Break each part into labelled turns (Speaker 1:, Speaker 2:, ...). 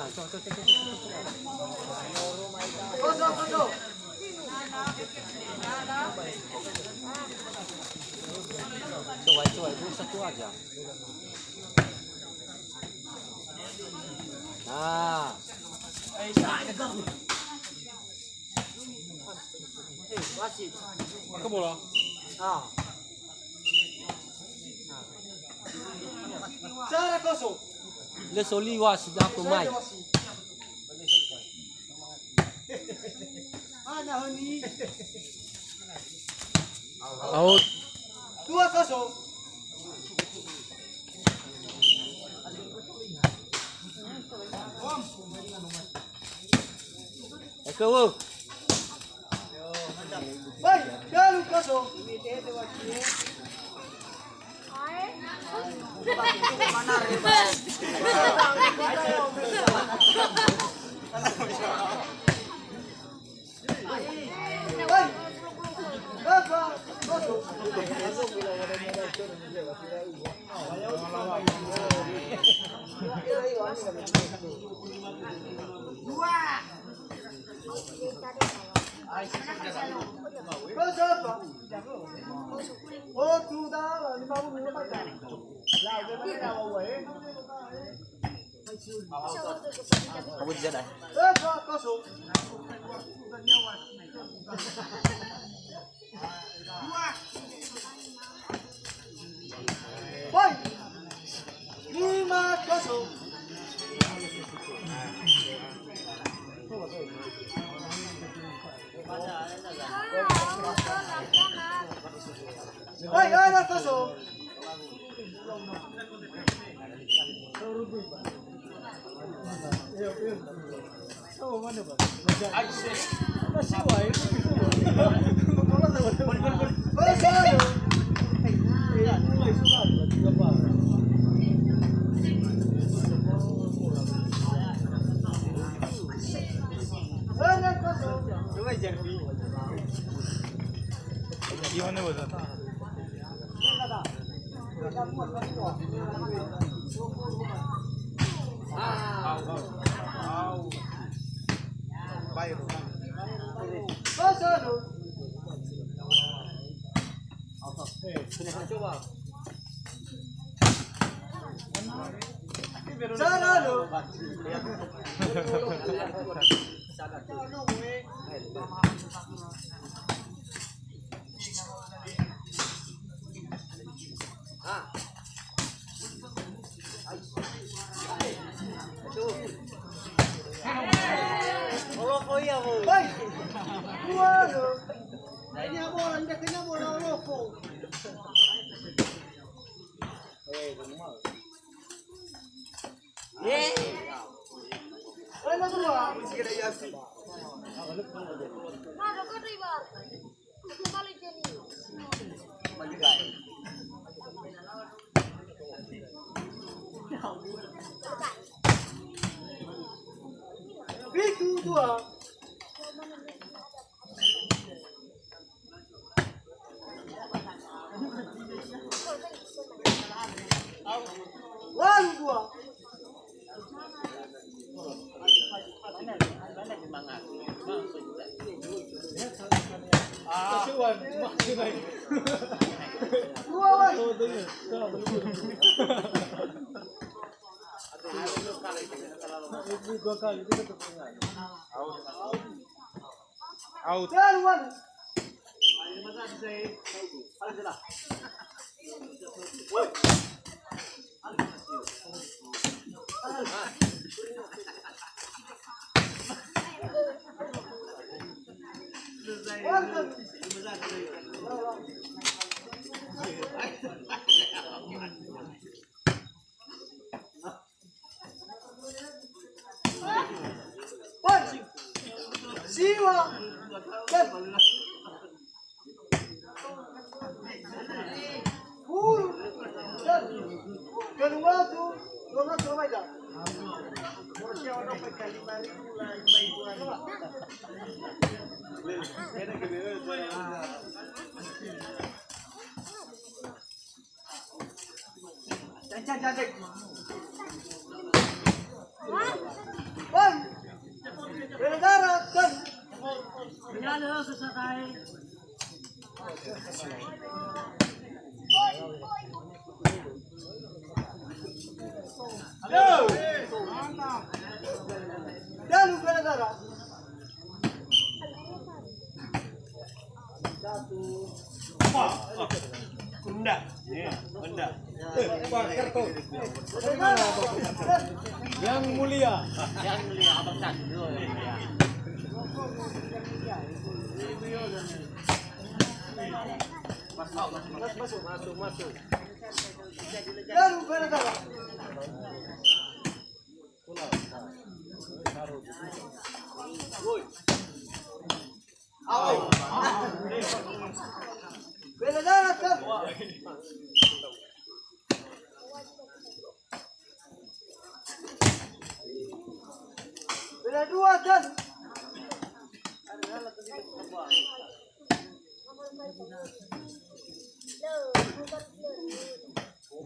Speaker 1: Kosong.
Speaker 2: Coba itu satu aja. Nah. Wasit.
Speaker 3: Pakai bola.
Speaker 2: Ah.
Speaker 1: Cara kosong.
Speaker 2: Le soli wasit aku mai.
Speaker 1: Mana Honi?
Speaker 3: Out.
Speaker 1: 2-0.
Speaker 2: Eko.
Speaker 1: Vai, galu kosong. Vai. Berapa? Kosong. Kosong apa? Oh, sudah lah 50 pakai. Lah, bagaimana awak?
Speaker 2: Kamu di sana.
Speaker 1: Berapa? Kosong. Vai. 5-0. Vai, 6-0.
Speaker 3: Gimana bos?
Speaker 1: Vai! Voando! Ini bola, ini kena bola roko. Ayo dua. Itu dua. Lalu dua.
Speaker 3: Out.
Speaker 1: Siwa. Kedua tuh, dua sama aja. Cantik. Bela darat kan. Nyala sesatai. Halo. Jalu bela darat.
Speaker 3: Unda. Ya, unda.
Speaker 1: Yang mulia.
Speaker 2: Yang mulia abang tak dulu ya. Masuk.
Speaker 1: Jalu bela darat. Bela darat kan. Bela dua kan.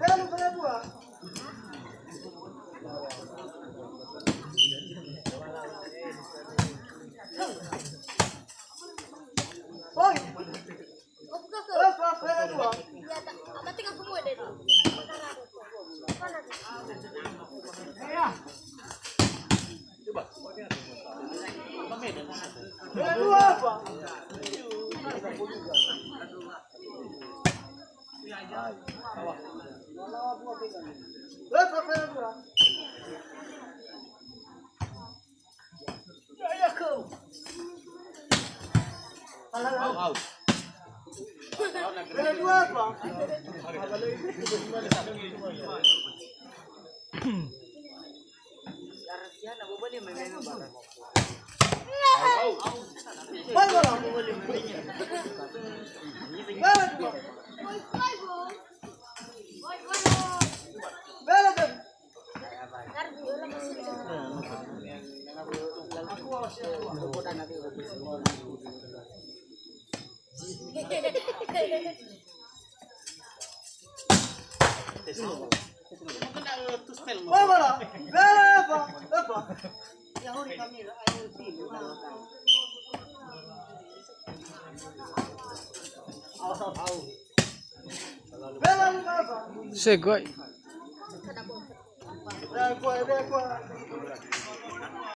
Speaker 1: Jalu bela dua. Oi. Bela dua. Bela dua apa? Bela dua. Ya kau.
Speaker 2: Out.
Speaker 1: Bela dua apa? Bala. Bala dua. Bala kan. Bala. Bala apa? Apa? Yang uri kami ayo sini. Bela apa?
Speaker 4: Segoi.
Speaker 1: Dah kuat.